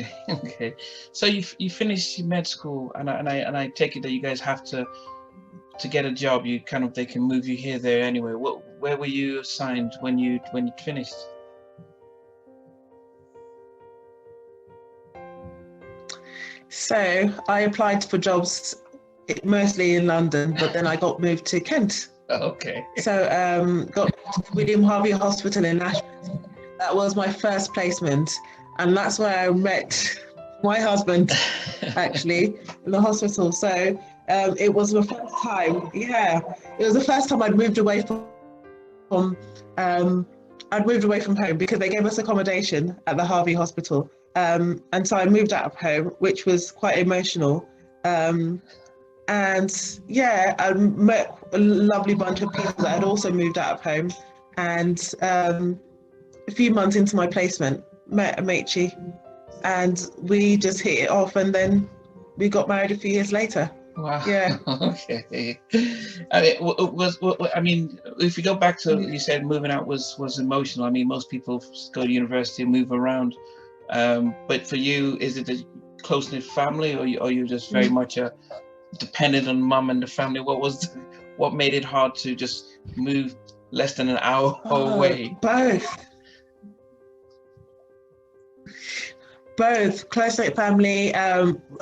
Okay, okay. So you finished your med school, and I take it that you guys have to get a job. You kind of, they can move you here, there, anywhere. Where were you assigned when you finished? So I applied for jobs mostly in London, but then I got moved to Kent. Okay. So got William Harvey Hospital in Nashville. That was my first placement, and that's where I met my husband, actually, in the hospital. So it was the first time. Yeah, it was the first time I'd moved away from home because they gave us accommodation at the Harvey Hospital. And so I moved out of home, which was quite emotional. And yeah, I met a lovely bunch of people that had also moved out of home. And a few months into my placement, met Amechi, and we just hit it off, and then we got married a few years later. Wow. Yeah. Okay. I mean, if you go back to, you said moving out was emotional. I mean, most people go to university and move around. But for you, is it a close-knit family, or are you just very much dependent on mum and the family? What made it hard to just move less than an hour away? Both close-knit family,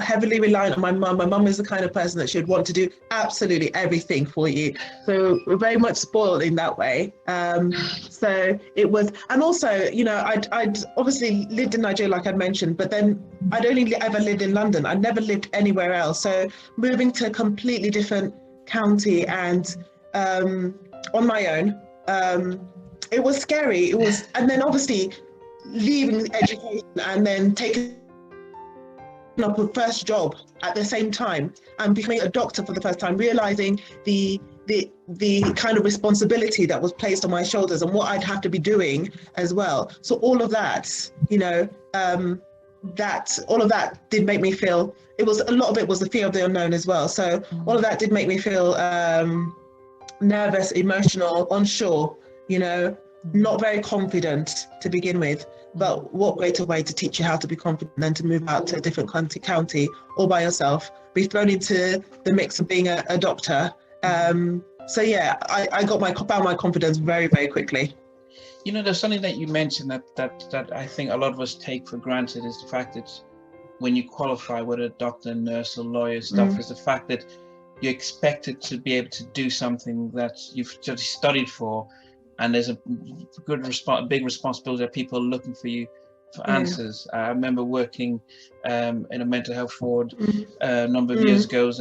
heavily reliant on my mum. My mum is the kind of person that she would want to do absolutely everything for you. So we're very much spoiled in that way. So it was, and also, you know, I'd obviously lived in Nigeria, like I'd mentioned, but then I'd only ever lived in London. I'd never lived anywhere else. So moving to a completely different county and on my own, it was scary. It was, and then obviously, leaving education and then taking up a first job at the same time and becoming a doctor for the first time, realizing the kind of responsibility that was placed on my shoulders and what I'd have to be doing as well. So all of that, you know, all of that did make me feel, a lot of it was the fear of the unknown as well. So all of that did make me feel nervous, emotional, unsure, you know, not very confident to begin with. But what greater way to teach you how to be confident than to move out to a different county all by yourself, be thrown into the mix of being a doctor. So yeah, I found my confidence very, very quickly. You know, there's something that you mentioned that I think a lot of us take for granted, is the fact that when you qualify, whether a doctor, nurse, or lawyer stuff, is the fact that you're expected to be able to do something that you've just studied for. And there's a big responsibility that people are looking for you for answers. I remember working in a mental health ward a number of years ago,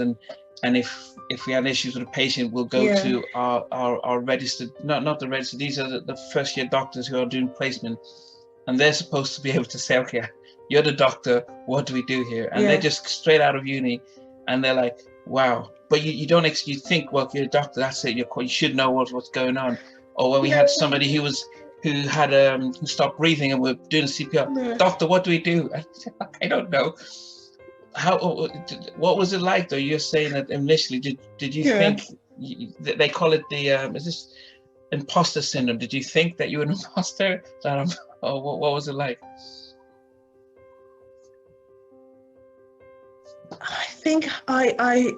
and if we had issues with a patient, we'll go to our registered, not the registered, these are the first year doctors who are doing placement, and they're supposed to be able to say, okay, you're the doctor, what do we do here? And they're just straight out of uni, and they're like, wow. But you think, well, you're a doctor, that's it, you should know what's going on. Or when we had somebody who stopped breathing and we're doing CPR, doctor, what do we do? I don't know. What was it like though? You're saying that initially, did you think, they call it the, is this imposter syndrome? Did you think that you were an imposter? Or what was it like? I think I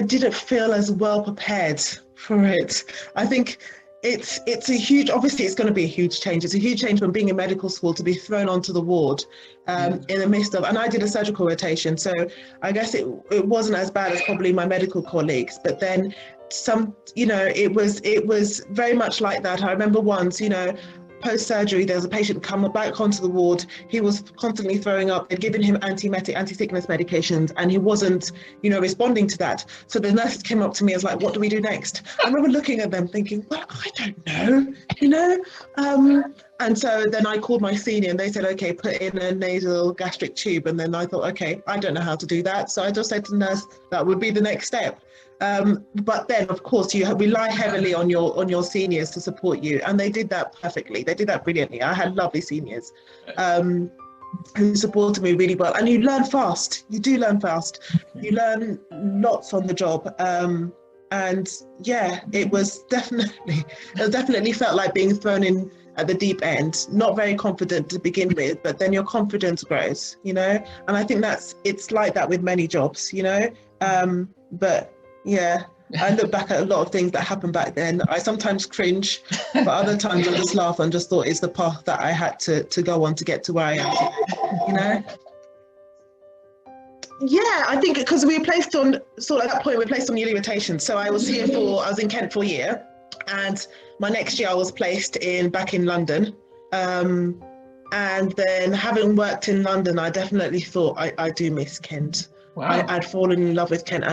didn't feel as well prepared for it. I think it's a huge, obviously it's going to be a huge change. It's a huge change from being in medical school to be thrown onto the ward in the midst of, and I did a surgical rotation, so I guess it wasn't as bad as probably my medical colleagues, but then some, you know, it was very much like that. I remember once, you know, post-surgery, there was a patient coming back onto the ward. He was constantly throwing up. They'd given him anti-sickness medications, and he wasn't, you know, responding to that. So the nurse came up to me and was like, what do we do next? I remember looking at them thinking, well, I don't know, you know? And so then I called my senior and they said, okay, put in a nasal gastric tube. And then I thought, okay, I don't know how to do that. So I just said to the nurse, that would be the next step. But then, of course, you rely heavily on your seniors to support you, and they did that perfectly. They did that brilliantly. I had lovely seniors who supported me really well. And you learn fast. You do learn fast. You learn lots on the job. And yeah, it definitely felt like being thrown in at the deep end, not very confident to begin with, but then your confidence grows, you know? And I think it's like that with many jobs, you know? But yeah, I look back at a lot of things that happened back then. I sometimes cringe, but other times I just laugh and just thought it's the path that I had to go on to get to where I am today, you know? Yeah, I think because we were placed on, sort of at that point, we were placed on yearly rotations. So I was in Kent for a year, and my next year I was placed back in London. And then having worked in London, I definitely thought I do miss Kent. Wow. I'd fallen in love with Kent,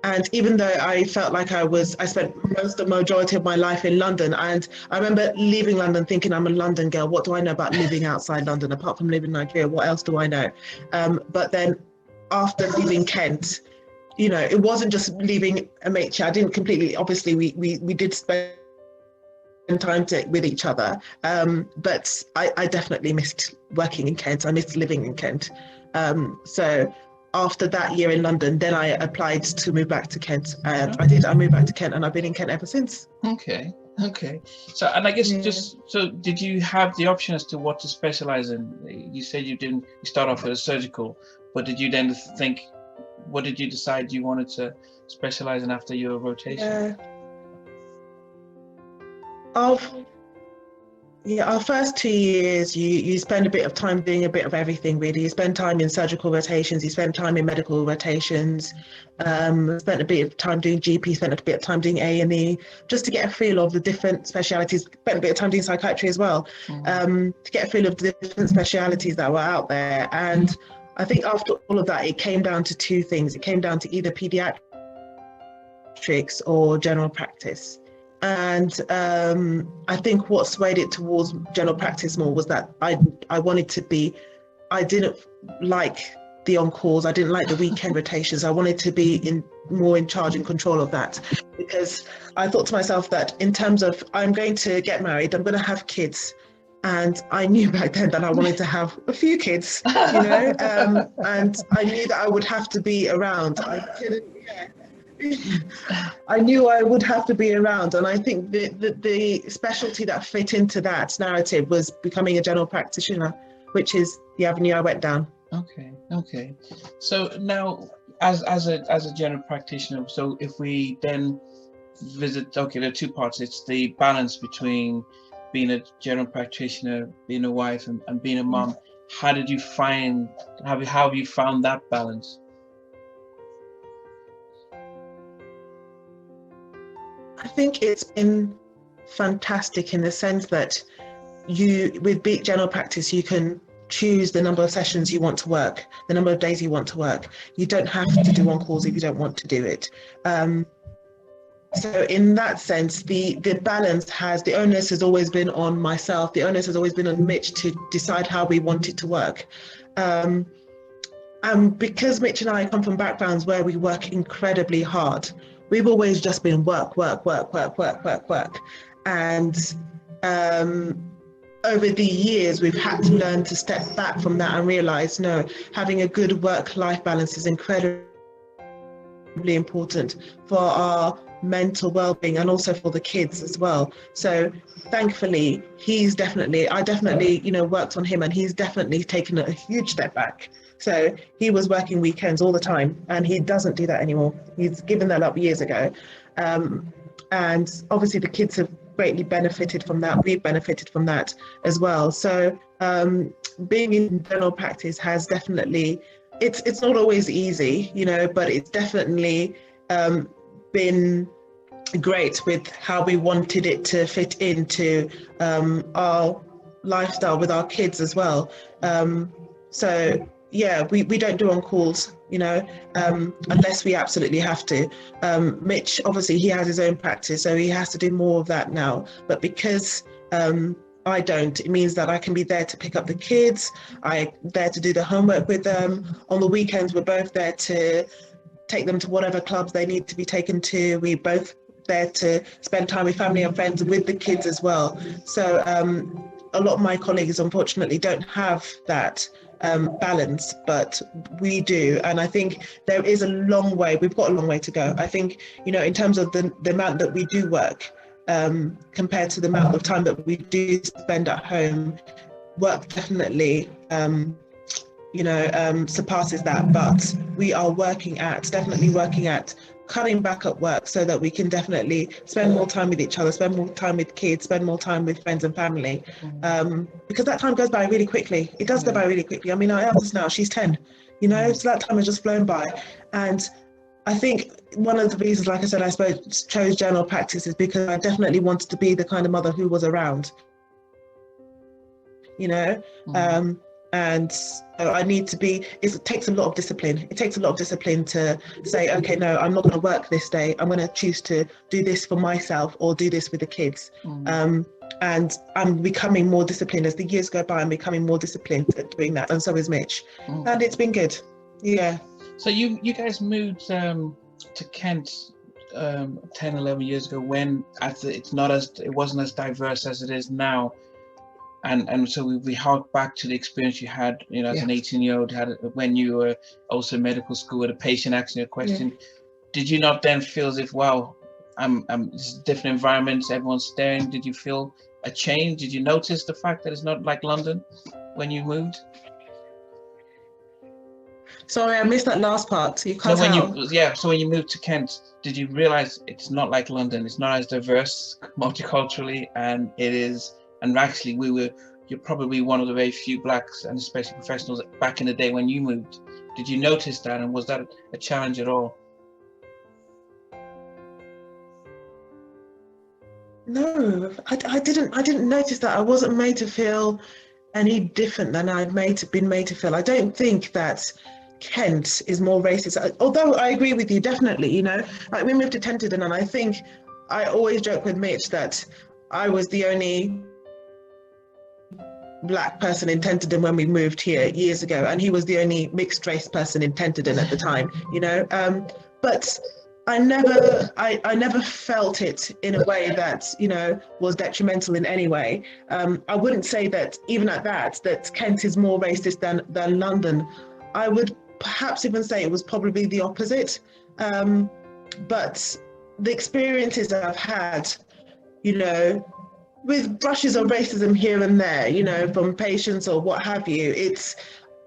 and even though I felt like I spent the majority of my life in London, and I remember leaving London thinking I'm a London girl. What do I know about living outside London apart from living in Nigeria? What else do I know? But then after leaving Kent, you know, it wasn't just leaving MH. I didn't completely, obviously we did spend time with each other, but I definitely missed working in Kent. I missed living in Kent. So after that year in London, then I applied to move back to Kent. I moved back to Kent, and I've been in Kent ever since. Okay. So, and I guess did you have the option as to what to specialize in? You said you start off with a surgical, but did you then think, what did you decide you wanted to specialize in after your rotation? Our first 2 years, you spend a bit of time doing a bit of everything, really. You spend time in surgical rotations, you spend time in medical rotations, spent a bit of time doing GP, spent a bit of time doing A&E, just to get a feel of the different specialities, spent a bit of time doing psychiatry as well, to get a feel of the different specialities that were out there. And I think after all of that, it came down to two things. It came down to either pediatrics or general practice. And I think what swayed it towards general practice more was that I didn't like the on-calls, I didn't like the weekend rotations. I wanted to be more in charge and control of that, because I thought to myself that in terms of, I'm going to get married, I'm going to have kids. And I knew back then that I wanted to have a few kids, you know, and I knew that I would have to be around. I knew I would have to be around, and I think the specialty that fit into that narrative was becoming a general practitioner, which is the avenue I went down. Okay. So now, as a general practitioner, so if we then visit, there are two parts. It's the balance between being a general practitioner, being a wife, and being a mom. How have you found that balance? I think it's been fantastic in the sense that with big general practice, you can choose the number of sessions you want to work, the number of days you want to work. You don't have to do on-calls if you don't want to do it. So in that sense, the balance the onus has always been on myself. The onus has always been on Mitch to decide how we want it to work. And because Mitch and I come from backgrounds where we work incredibly hard, we've always just been work. And over the years, we've had to learn to step back from that and realize, no, having a good work-life balance is incredibly important for our mental well-being and also for the kids as well. So thankfully, I definitely, worked on him, and he's definitely taken a huge step back. So he was working weekends all the time, and he doesn't do that anymore. He's given that up years ago. And obviously the kids have greatly benefited from that. We've benefited from that as well. So being in general practice has definitely, it's not always easy, but it's definitely been great with how we wanted it to fit into our lifestyle with our kids as well. So yeah, we don't do on calls, unless we absolutely have to. Mitch, obviously he has his own practice, so he has to do more of that now. But because I don't, it means that I can be there to pick up the kids. I'm there to do the homework with them. On the weekends, we're both there to take them to whatever clubs they need to be taken to. We both there to spend time with family and friends with the kids as well. So a lot of my colleagues unfortunately don't have that balance, but we do. And I think there is we've got a long way to go. I think, in terms of the amount that we do work, compared to the amount of time that we do spend at home. Work definitely, surpasses that, but we are definitely working at cutting back at work so that we can definitely spend more time with each other, spend more time with kids, spend more time with friends and family, because that time goes by really quickly. It does go by really quickly. I mean, our eldest now, she's 10, so that time has just flown by. And I think one of the reasons, like I said, I suppose chose general practice is because I definitely wanted to be the kind of mother who was around, and so I need to be, it takes a lot of discipline. It takes a lot of discipline to say, okay, no, I'm not going to work this day. I'm going to choose to do this for myself or do this with the kids. And I'm becoming more disciplined as the years go by. I'm becoming more disciplined at doing that. And so is Mitch. And it's been good. Yeah. So you guys moved to Kent 10, 11 years ago when it wasn't as diverse as it is now. And so we hark back to the experience you had, as an 18-year-old, when you were also in medical school with a patient asking a question. Did you not then feel as if, wow, this is different environments, everyone's staring? Did you feel a change? Did you notice the fact that it's not like London when you moved? Sorry, I missed that last part. So when you moved to Kent, did you realize it's not like London? It's not as diverse multiculturally, and it is. And actually, you're probably one of the very few blacks, and especially professionals, back in the day when you moved. Did you notice that, and was that a challenge at all? No, I didn't notice that. I wasn't made to feel any different than I'd been made to feel. I don't think that Kent is more racist, although I agree with you, definitely. Like we moved to Tenterden, and I think I always joke with Mitch that I was the only Black person in Tenterden when we moved here years ago, and he was the only mixed race person in Tenterden at the time, but I never felt it in a way that was detrimental in any way. I wouldn't say that even at that Kent is more racist than London. I would perhaps even say it was probably the opposite, but the experiences I've had, with brushes of racism here and there, from patients or what have you,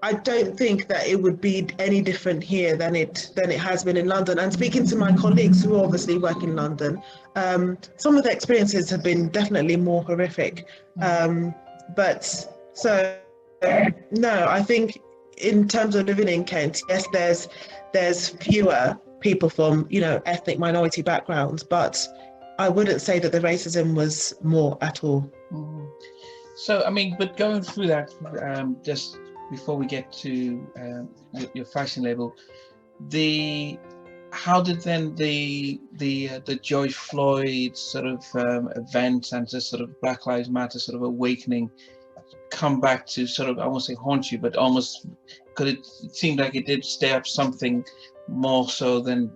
I don't think that it would be any different here than it has been in London. And speaking to my colleagues who obviously work in London, some of the experiences have been definitely more horrific. But so, no, I think in terms of living in Kent, yes, there's fewer people from, ethnic minority backgrounds, but I wouldn't say that the racism was more at all. So, I mean, but going through that, just before we get to your fashion label, how did then the George Floyd sort of event and just sort of Black Lives Matter sort of awakening come back to sort of, I won't say haunt you, but almost, because it seemed like it did stir up something more so than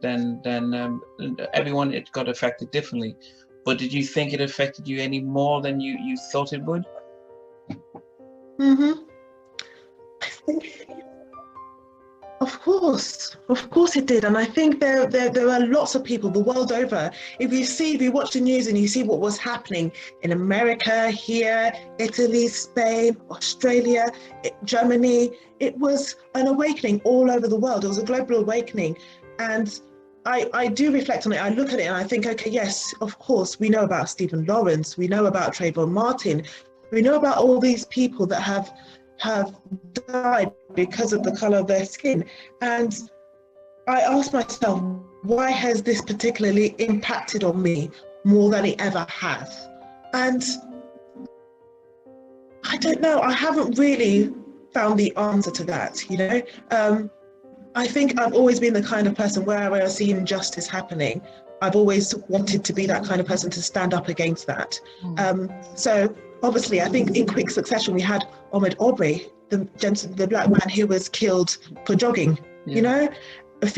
everyone? It got affected differently, but did you think it affected you any more than you thought it would? I think, of course it did. And I think there are lots of people the world over. If you watch the news and you see what was happening in America, here, Italy, Spain, Australia, Germany, it was an awakening all over the world. It was a global awakening. And I do reflect on it. I look at it and I think, okay, yes, of course, we know about Stephen Lawrence, we know about Trayvon Martin, we know about all these people that have died because of the color of their skin. And I asked myself, why has this particularly impacted on me more than it ever has? And I don't know, I haven't really found the answer to that, I think I've always been the kind of person where I see injustice happening, I've always wanted to be that kind of person to stand up against that. So obviously, I think in quick succession, we had Ahmaud Arbery, the black man who was killed for jogging, back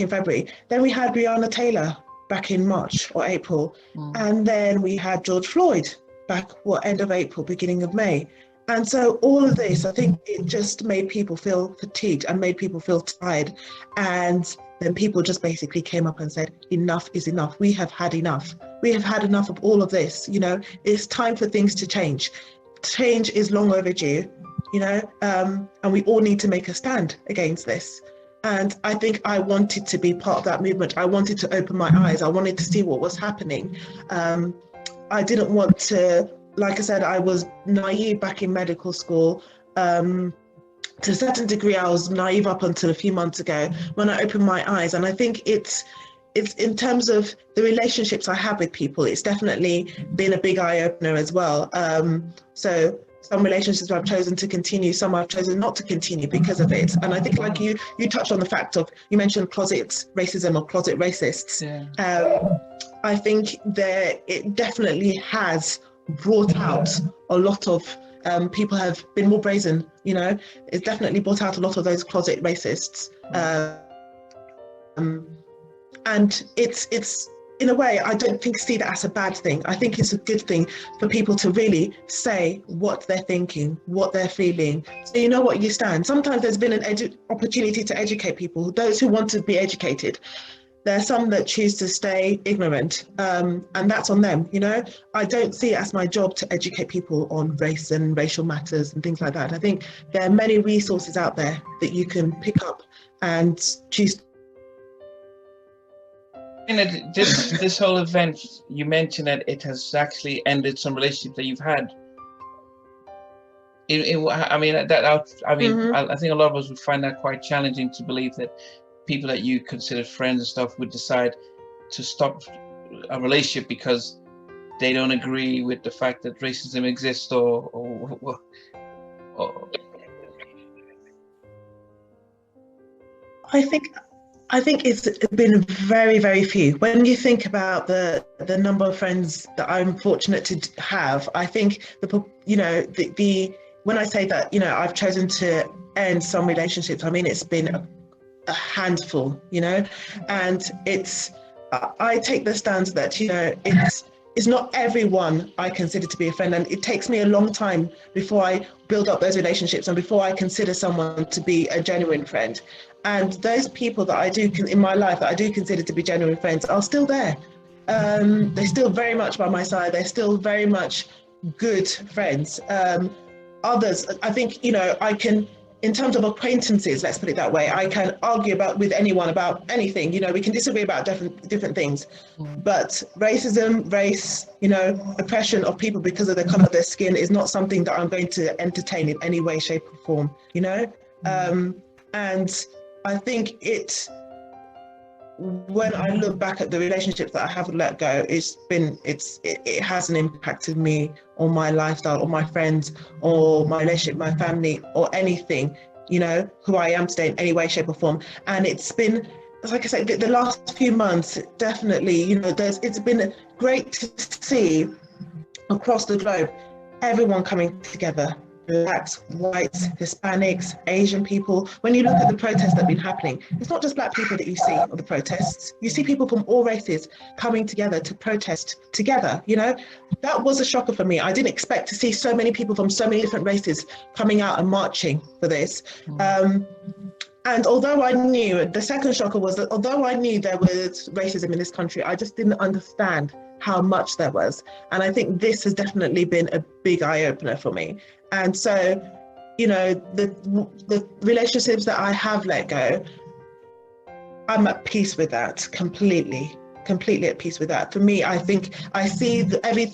in February. Then we had Breonna Taylor back in March or April. And then we had George Floyd back, end of April, beginning of May. And so all of this, I think it just made people feel fatigued and made people feel tired. And then people just basically came up and said, enough is enough. We have had enough. We have had enough of all of this. You know, it's time for things to change. Change is long overdue, you know, and we all need to make a stand against this. And I think I wanted to be part of that movement. I wanted to open my eyes. I wanted to see what was happening. I didn't want to, like I said, I was naive back in medical school. To a certain degree, I was naive up until a few months ago when I opened my eyes. And I think it's in terms of the relationships I have with people, it's definitely been a big eye opener as well. So some relationships I've chosen to continue, some I've chosen not to continue because of it. And I think, like you touched on the fact of, you mentioned closet racism or closet racists. Yeah. I think that it definitely has brought out a lot of people have been more brazen, you know. It's definitely brought out a lot of those closet racists. And it's in a way, I don't see that as a bad thing. I think it's a good thing for people to really say what they're thinking, what they're feeling, so you know what you stand. Sometimes there's been an opportunity to educate people, those who want to be educated. There are some that choose to stay ignorant, and that's on them, you know. I don't see it as my job to educate people on race and racial matters and things like that. I think there are many resources out there that you can pick up and choose. And this whole event, you mentioned that it has actually ended some relationships that you've had. I think a lot of us would find that quite challenging to believe that people that you consider friends and stuff would decide to stop a relationship because they don't agree with the fact that racism exists or I think it's been very, very few. When you think about the number of friends that I'm fortunate to have, I think when I say that, you know, I've chosen to end some relationships, I mean, it's been a handful, you know, and I take the stance that, you know, it's not everyone I consider to be a friend, and it takes me a long time before I build up those relationships and before I consider someone to be a genuine friend. And those people that I do in my life that I do consider to be genuine friends are still there. They're still very much by my side. They're still very much good friends. Others, I think, you know, I can, in terms of acquaintances, let's put it that way, I can argue with anyone about anything. You know, we can disagree about different things. But racism, race, you know, oppression of people because of the color of their skin is not something that I'm going to entertain in any way, shape, or form, you know? And I think when I look back at the relationships that I haven't let go, it hasn't impacted me or my lifestyle or my friends or my relationship, my family or anything, you know, who I am today in any way, shape or form. And it's been, like I said, the last few months, definitely, you know, it's been great to see across the globe, everyone coming together. Blacks, whites, Hispanics, Asian people. When you look at the protests that have been happening, it's not just Black people that you see on the protests. You see people from all races coming together to protest together, you know. That was a shocker for me. I didn't expect to see so many people from so many different races coming out and marching for this. And although I knew, the second shocker was that although I knew there was racism in this country, I just didn't understand how much there was. And I think this has definitely been a big eye-opener for me. And so, you know, the relationships that I have let go, I'm at peace with that, completely at peace with that. For me, I think I see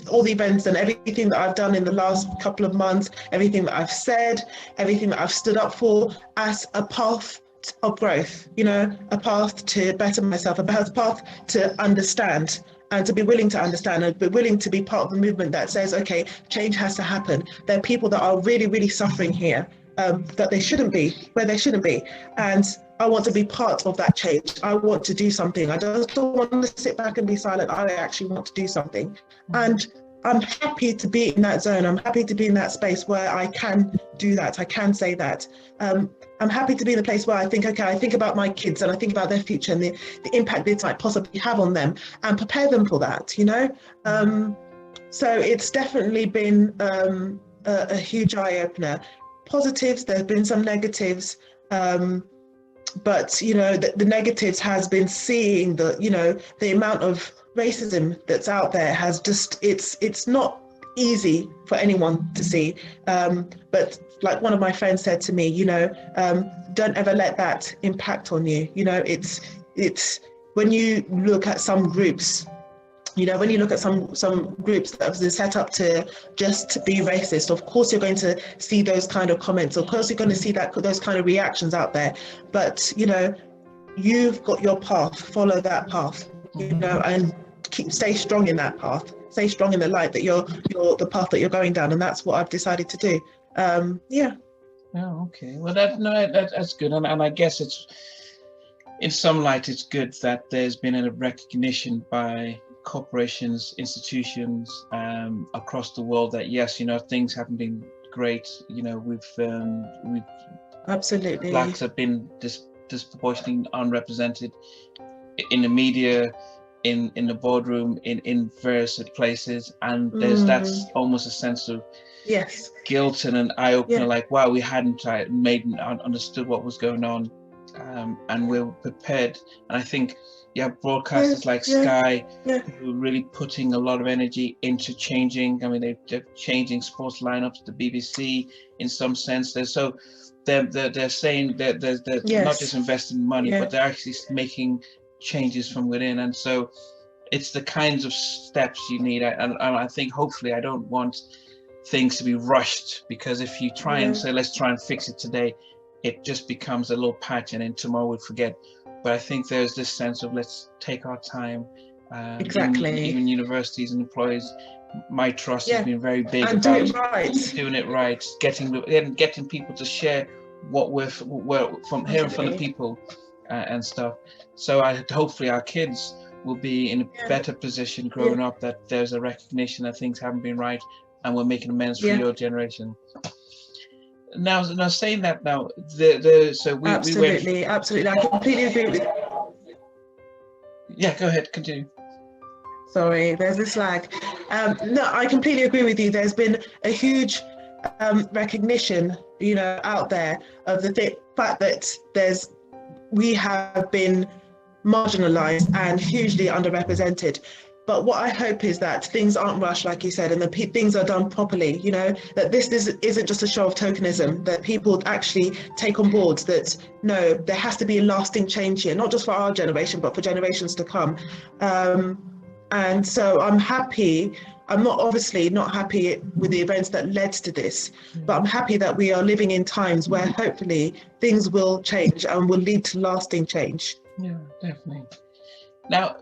all the events and everything that I've done in the last couple of months, everything that I've said, everything that I've stood up for as a path of growth, you know, a path to better myself, a path to understand and to be willing to understand and be willing to be part of the movement that says, okay, change has to happen. There are people that are really, really suffering here, that they shouldn't be, where they shouldn't be. And I want to be part of that change. I want to do something. I just don't want to sit back and be silent. I actually want to do something. And I'm happy to be in that zone. I'm happy to be in that space where I can do that. I can say that. I'm happy to be in a place where I think, okay, I think about my kids and I think about their future and the impact this might possibly have on them and prepare them for that, you know? So it's definitely been a huge eye-opener. Positives, there have been some negatives. but you know, the negatives has been seeing the, you know, the amount of racism that's out there has just, it's not easy for anyone to see. But like one of my friends said to me, you know, don't ever let that impact on you. You know, it's when you look at some groups, you know, when you look at some groups that have been set up to just be racist, of course you're going to see those kind of comments. Of course you're going to see those kind of reactions out there. But you know, you've got your path. Follow that path. You know, and stay strong in that path. Stay strong in the light that you're the path that you're going down, and that's what I've decided to do. Yeah. Oh, okay. Well, that's good, and I guess it's, in some light, it's good that there's been a recognition by corporations, institutions across the world that yes, you know, things haven't been great. You know, we've Absolutely, blacks have been disproportionately unrepresented in the media, in the boardroom, in various places, and there's that's almost a sense of yes, guilt and an eye opener, like wow, we hadn't understood what was going on, and we're prepared. And I think broadcasters like Sky who are really putting a lot of energy into changing. I mean, they're changing sports lineups. The BBC, in some sense, they're saying that they're not just investing money, but they're actually making changes from within. And so it's the kinds of steps you need. And I think hopefully, I don't want things to be rushed, because if you try and say let's try and fix it today, it just becomes a little patch and then tomorrow we'll forget. But I think there's this sense of let's take our time. Exactly. Even universities and employees, my trust has been very big and about doing it right, getting people to share what we're from hearing from the people and stuff. So hopefully our kids will be in a better position growing up, that there's a recognition that things haven't been right and we're making amends for your generation. Now saying that, so we absolutely, I completely agree with. Yeah, go ahead, continue. Sorry, there's this lag. No, I completely agree with you. There's been a huge recognition, you know, out there of the fact that we have been marginalized and hugely underrepresented. But what I hope is that things aren't rushed, like you said, and that things are done properly, you know, that this isn't just a show of tokenism, that people actually take on board that, no, there has to be a lasting change here, not just for our generation, but for generations to come. And so I'm happy. I'm obviously not happy with the events that led to this, but I'm happy that we are living in times where hopefully things will change and will lead to lasting change. Yeah, definitely. Now,